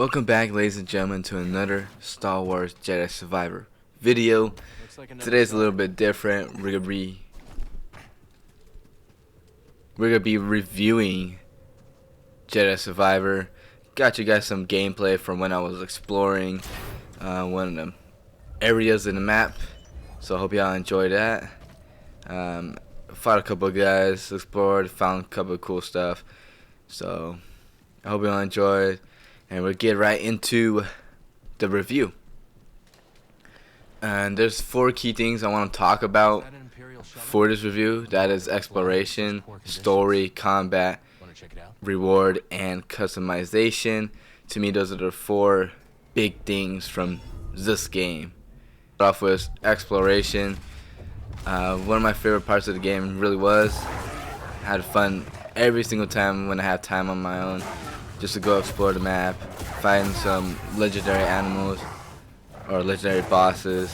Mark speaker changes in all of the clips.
Speaker 1: Welcome back, ladies and gentlemen, to another Star Wars Jedi Survivor video. Today's a little bit different. We're gonna be reviewing Jedi Survivor. Got you guys some gameplay from when I was exploring one of the areas in the map. So I hope y'all enjoy that. Fought a couple of guys, explored, found a couple of cool stuff. So I hope y'all enjoy. And we'll get right into the review. And there's 4 key things I want to talk about for this review. That is exploration, story, combat, reward, and customization. To me, those are the 4 big things from this game. Start off with exploration. One of my favorite parts of the game really was. I had fun every single time when I have time on my own. Just to go explore the map, find some legendary animals or legendary bosses,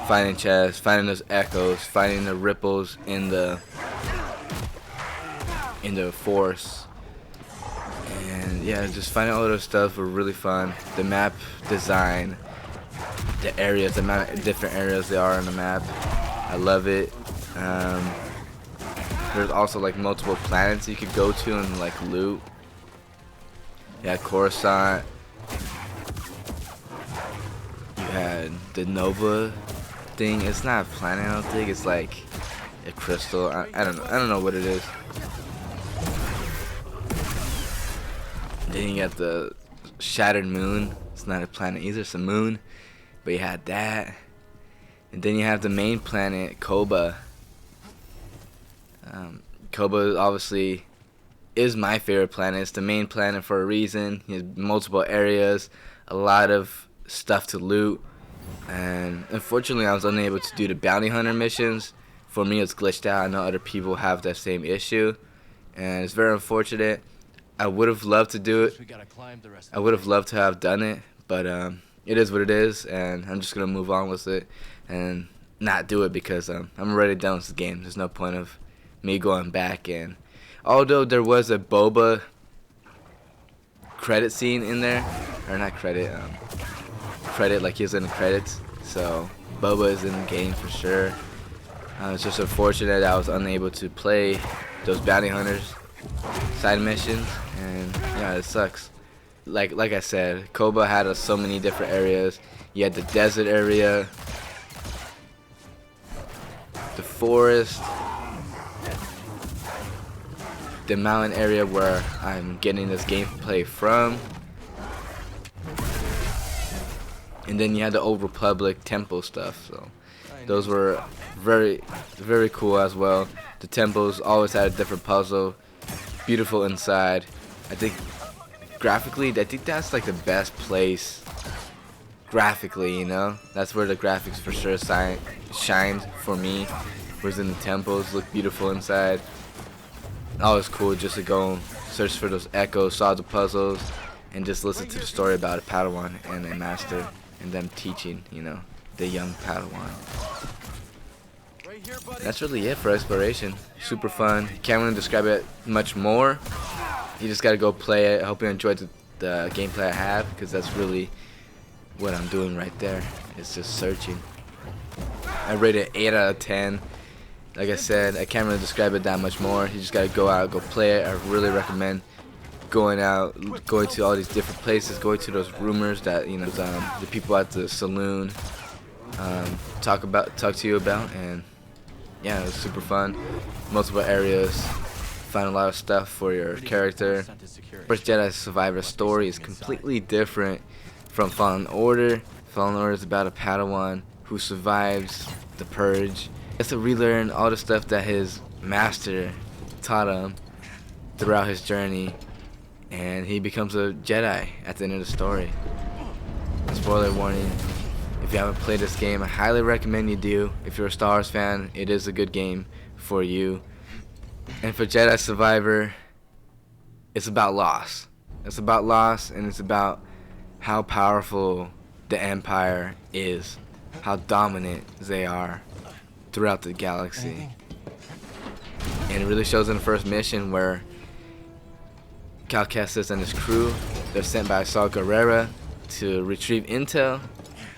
Speaker 1: finding chests, finding those echoes, finding the ripples in the force, and yeah, just finding all those stuff were really fun. The map design, the areas, the amount of different areas there are on the map, I love it. There's also like multiple planets you could go to and like loot. You had Coruscant. You had the Nova thing. It's not a planet, I don't think. It's like a crystal. I don't know. I don't know what it is. Then you got the Shattered Moon. It's not a planet either. It's a moon. But you had that. And then you have the main planet, Koba. Koba obviously is my favorite planet. It's the main planet for a reason. He has multiple areas, a lot of stuff to loot, and unfortunately I was unable to do the bounty hunter missions. For me, it's glitched out. I know other people have that same issue, and it's very unfortunate. I would have loved to do it. I would have loved to have done it, but it is what it is, and I'm just gonna move on with it and not do it because I'm already done with the game. There's no point of me going back. And although there was a Boba credit scene in there, or not credit, credit like he was in the credits, so Boba is in the game for sure. It's just unfortunate that I was unable to play those bounty hunters side missions, and yeah, it sucks. Like I said, Koba had so many different areas. You had the desert area, the forest, the mountain area where I'm getting this gameplay from, and then you had the Old Republic temple stuff. So those were very cool as well. The temples always had a different puzzle, beautiful inside. I think graphically, I think that's like the best place graphically, you know. That's where the graphics for sure shined for me, was in the temples. Looked beautiful inside. Always cool just to go search for those echoes, solve the puzzles, and just listen to the story about a Padawan and a master, and them teaching, you know, the young Padawan. That's really it for exploration. Super fun. Can't really describe it much more. You just gotta go play it. I hope you enjoyed the gameplay I have, because that's really what I'm doing right there. It's just searching. I rate it 8 out of 10. Like I said, I can't really describe it that much more. You just gotta go out, go play it. I really recommend going out, going to all these different places, going to those rumors that, you know, the people at the saloon talk to you about. And yeah, it was super fun. Multiple areas, found a lot of stuff for your character. First Jedi Survivor story is completely different from Fallen Order. Fallen Order is about a Padawan who survives the Purge. He has to relearn all the stuff that his master taught him throughout his journey, and he becomes a Jedi at the end of the story. Spoiler warning, if you haven't played this game, I highly recommend you do. If you're a Star Wars fan, it is a good game for you. And for Jedi Survivor, it's about loss. It's about loss, and it's about how powerful the Empire is, how dominant they are throughout the galaxy. And it really shows in the first mission where Cal Kestis and his crew They're sent by Saw Gerrera to retrieve intel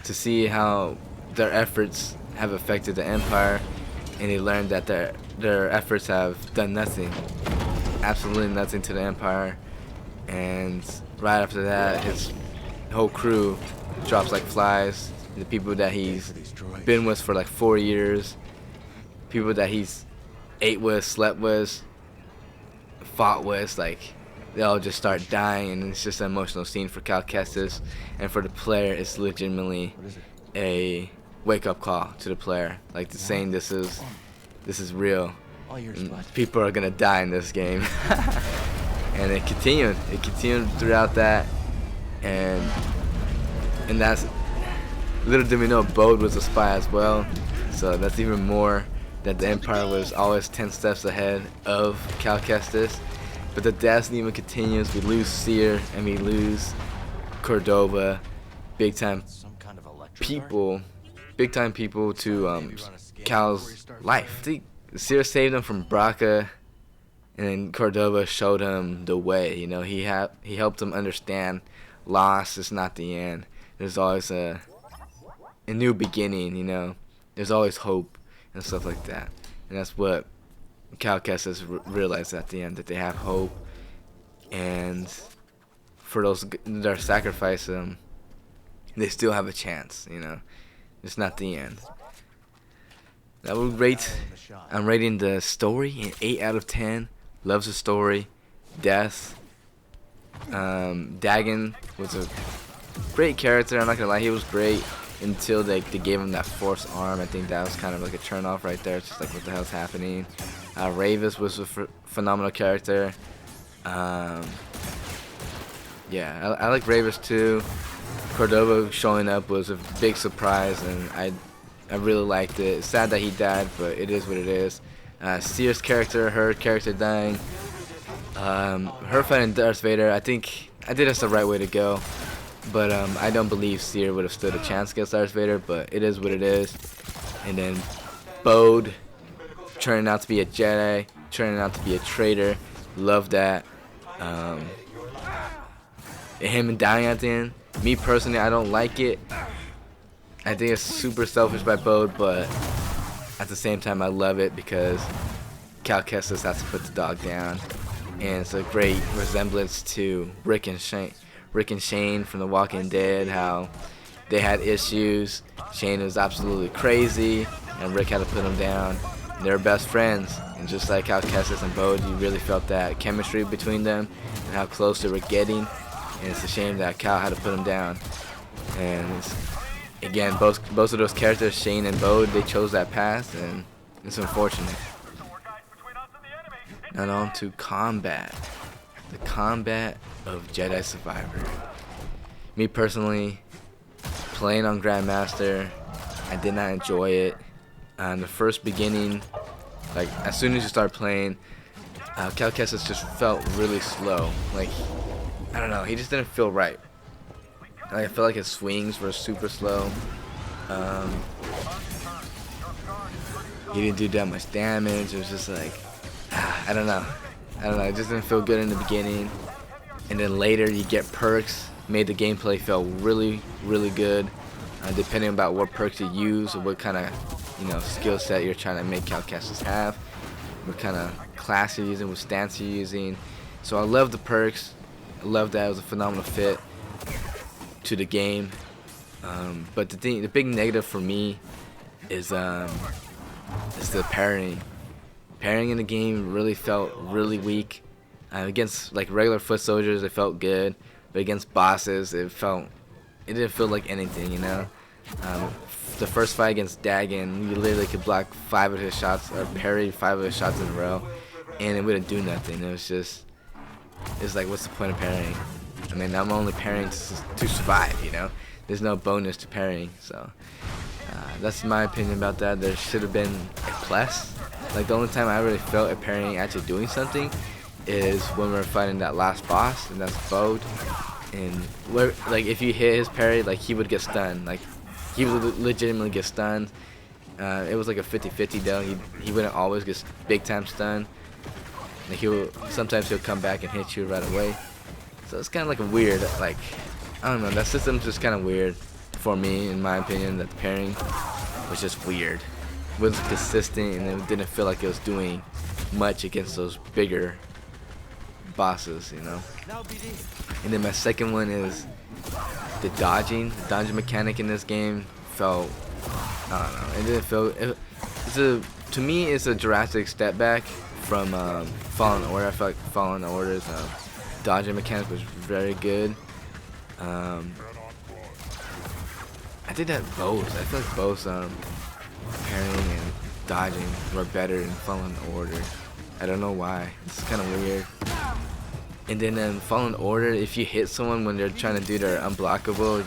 Speaker 1: to see how their efforts have affected the Empire, and they learned that their efforts have done nothing, absolutely nothing to the Empire. And right after that, his whole crew drops like flies. The people that he's been with for like 4 years, people that he's ate with, slept with, fought with, like they all just start dying, and it's just an emotional scene for Cal Kestis, and for the player, it's legitimately a wake-up call to the player, like to saying this is real. And people are gonna die in this game. And it continued throughout that, and that's, little did we know Bode was a spy as well, so that's even more that the Empire was always 10 steps ahead of Cal Kestis. But the destiny even continues. We lose Seer and we lose Cordova, big time people to Cal's life. I think Seer saved him from Braca, and then Cordova showed him the way. You know, he helped him understand loss is not the end. There's always a new beginning. You know, there's always hope and stuff like that. And that's what Cal Kestis realized at the end, that they have hope, and for those that are sacrificed them, they still have a chance. You know, it's not the end. I would rate. I'm rating the story an 8 out of 10. Loves the story. Death. Dagon was a great character. I'm not gonna lie, he was great until they gave him that force arm. I think that was kind of like a turn off right there. It's just like, what the hell's happening? Ravis was a phenomenal character. Yeah, I like Ravis too. Cordova showing up was a big surprise, and I really liked it. It's sad that he died, but it is what it is. Seer's character, her character dying. Her fighting Darth Vader, I think that's the right way to go. But I don't believe Seer would have stood a chance against Darth Vader, but it is what it is. And then Bode turning out to be a Jedi, turning out to be a traitor. Love that. And him dying at the end. Me personally, I don't like it. I think it's super selfish by Bode, but at the same time, I love it because Cal Kestis has to put the dog down. And it's a great resemblance to Rick and Shane from The Walking Dead, how they had issues. Shane was absolutely crazy, and Rick had to put him down. And they were best friends, and just like Cal Kestis and Bode, you really felt that chemistry between them and how close they were getting. And it's a shame that Cal had to put him down. And again, both of those characters, Shane and Bode, they chose that path, and it's unfortunate. And on to combat. The combat of Jedi Survivor. Me personally, playing on Grandmaster, I did not enjoy it. The first beginning, like as soon as you start playing, Cal Kestis just felt really slow. Like, I don't know, he just didn't feel right. Like, I felt like his swings were super slow. He didn't do that much damage. It was just like, I don't know. It just didn't feel good in the beginning. And then later you get perks. Made the gameplay feel really, really good. Depending about what perks you use or what kind of, skill set you're trying to make Cal Kestis have. What kind of class you're using, what stance you're using. So I love the perks. I love that. It was a phenomenal fit to the game. But the big negative for me is the parrying. Parrying in the game really felt really weak. Against like regular foot soldiers, it felt good, but against bosses, it didn't feel like anything, you know. The first fight against Dagon, you literally could block 5 of his shots or parry 5 of his shots in a row, and it wouldn't do nothing. It's like, what's the point of parrying? I mean, I'm only parrying to survive, you know. There's no bonus to parrying, so that's my opinion about that. There should have been a plus. Like, the only time I really felt a parrying actually doing something is when we were fighting that last boss, and that's Bode. And like, if you hit his parry, like, he would get stunned. Like, he would legitimately get stunned. It was like a 50-50 though. He wouldn't always get big time stunned. Like, sometimes he'll come back and hit you right away. So it's kind of like a weird, like, I don't know, that system's just kind of weird for me, in my opinion. That the pairing was just weird. It wasn't consistent, and it didn't feel like it was doing much against those bigger bosses, you know. And then my second one is the dodging. The dodging mechanic in this game felt, I don't know, it didn't feel, to me it's a drastic step back from Fallen Order. I felt like Fallen Order's dodging mechanic was very good. I think that both, I feel like both parrying and dodging were better in Fallen Order. I don't know why. It's kind of weird. And then in Fallen Order, if you hit someone when they're trying to do their unblockable,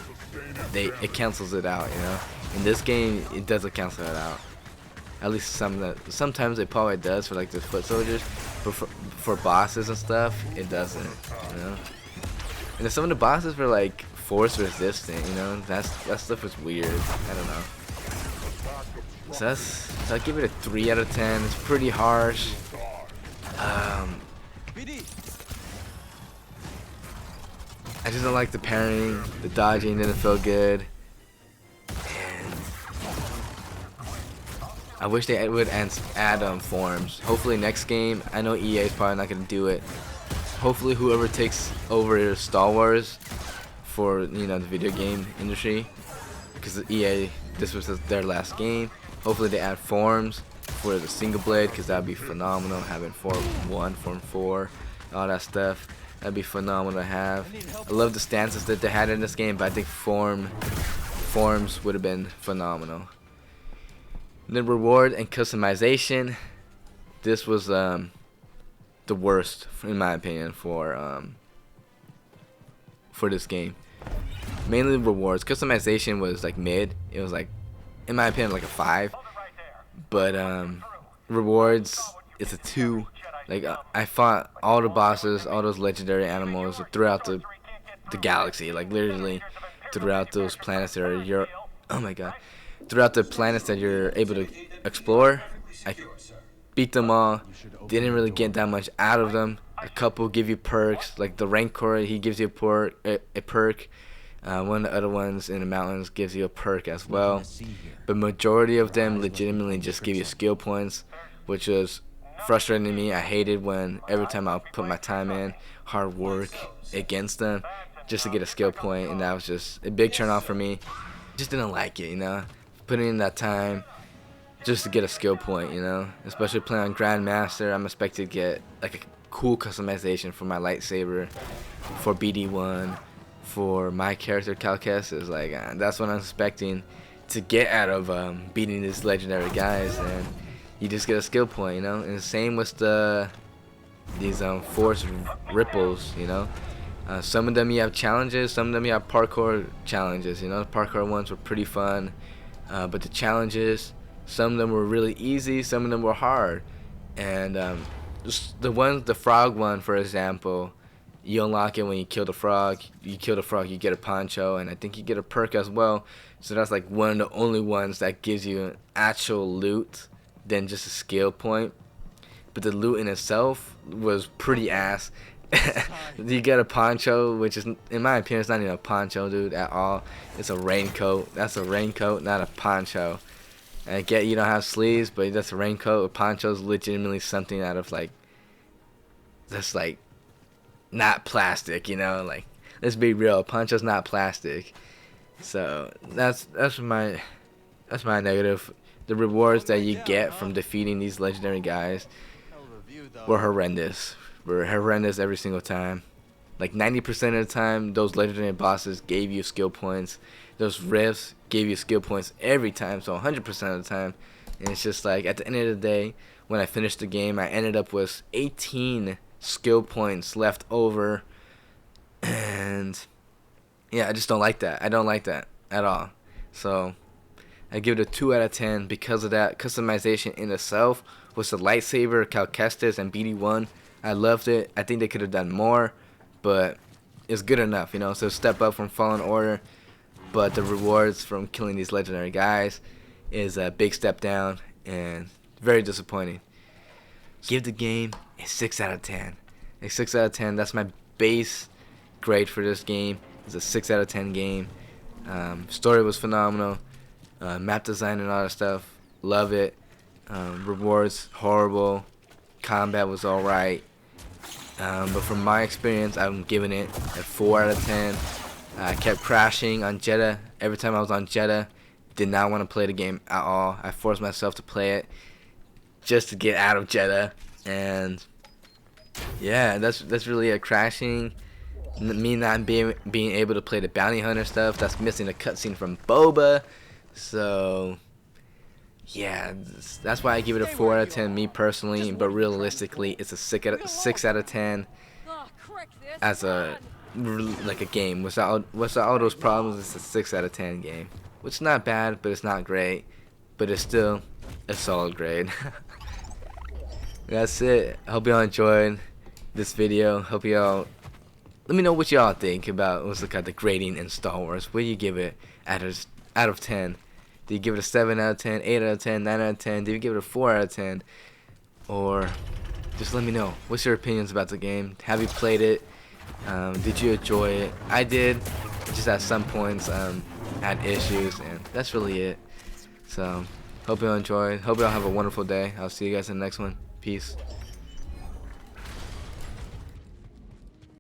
Speaker 1: it cancels it out, you know. In this game, it doesn't cancel it out. At least sometimes it probably does for like the foot soldiers, but for bosses and stuff, it doesn't, you know. And then some of the bosses were like force resistant, you know. That stuff was weird. I don't know. So I give it a 3 out of 10. It's pretty harsh. I just don't like the parrying, the dodging didn't feel good, and I wish they would add forms. Hopefully next game, I know EA is probably not gonna do it. Hopefully whoever takes over Star Wars for, you know, the video game industry, because EA, this was their last game. Hopefully they add forms for the single blade, because that'd be phenomenal. Having Form 1, Form 4, all that stuff. That'd be phenomenal to have. I love the stances that they had in this game, but I think forms would have been phenomenal. And then reward and customization. This was the worst, in my opinion, for this game. Mainly rewards. Customization was like mid. It was like, in my opinion, like a 5. But rewards, it's a 2. Like, I fought all the bosses, all those legendary animals throughout the galaxy. Like, literally throughout those planets that are oh my god. Throughout the planets that you're able to explore, I beat them all. Didn't really get that much out of them. A couple give you perks, like the Rancor, he gives you a perk. One of the other ones in the mountains gives you a perk as well. But majority of them legitimately just give you skill points, which was frustrating to me. I hated when every time I put my time in, hard work against them, just to get a skill point, and that was just a big turn off for me. Just didn't like it, you know, putting in that time just to get a skill point, you know. Especially playing on Grandmaster, I'm expected to get like a cool customization for my lightsaber, for BD1, for my character Cal Kestis. Like that's what I'm expecting to get out of beating these legendary guys, and you just get a skill point, you know. And the same with these force ripples, you know. Some of them you have challenges, some of them you have parkour challenges, you know. The parkour ones were pretty fun, but the challenges, some of them were really easy, some of them were hard. And the frog one, for example, you unlock it when you kill the frog. You kill the frog, you get a poncho, and I think you get a perk as well. So that's like one of the only ones that gives you actual loot than just a skill point. But the loot in itself was pretty ass. You get a poncho, which is, in my opinion, it's not even a poncho, dude, at all. It's a raincoat. That's a raincoat, not a poncho. I get you don't have sleeves, but that's a raincoat. A poncho is legitimately something out of like, that's like not plastic, you know. Like, let's be real, a poncho's not plastic. So that's my negative. The rewards that you get from defeating these legendary guys were horrendous. Every single time. Like 90% of the time, those legendary bosses gave you skill points. Those rifts gave you skill points every time, so 100% of the time. And it's just like, at the end of the day, when I finished the game, I ended up with 18 skill points left over. And yeah, I just don't like that. I don't like that at all. So I give it a 2 out of 10 because of that. Customization in itself was the lightsaber, Cal Kestis, and BD1. I loved it. I think they could have done more, but it's good enough, you know. So step up from Fallen Order, but the rewards from killing these legendary guys is a big step down and very disappointing. Give the game a 6 out of 10. A 6 out of 10. That's my base great for this game. It's a 6 out of 10 game. Story was phenomenal. Map design and all that stuff, love it. Rewards, horrible. Combat was alright. But from my experience, I'm giving it a 4 out of 10. I kept crashing on Jedi. Every time I was on Jedi, did not want to play the game at all. I forced myself to play it just to get out of Jedi. And yeah, that's really a crashing. Me not being able to play the bounty hunter stuff. That's missing a cutscene from Boba. So yeah, that's why I give it a 4 out of 10, me personally. But realistically, it's a 6 out of 10 as a game. Without all those problems, it's a 6 out of 10 game, which is not bad, but it's not great. But it's still a solid grade. That's it. I hope y'all enjoyed this video. Hope y'all let me know what y'all think about the grading in Star Wars. What do you give it out of 10? Do you give it a 7 out of 10, 8 out of 10, 9 out of 10? Do you give it a 4 out of 10? Or just let me know. What's your opinions about the game? Have you played it? Did you enjoy it? I did. Just at some points had issues, and that's really it. So hope y'all enjoyed. Hope y'all have a wonderful day. I'll see you guys in the next one. Peace.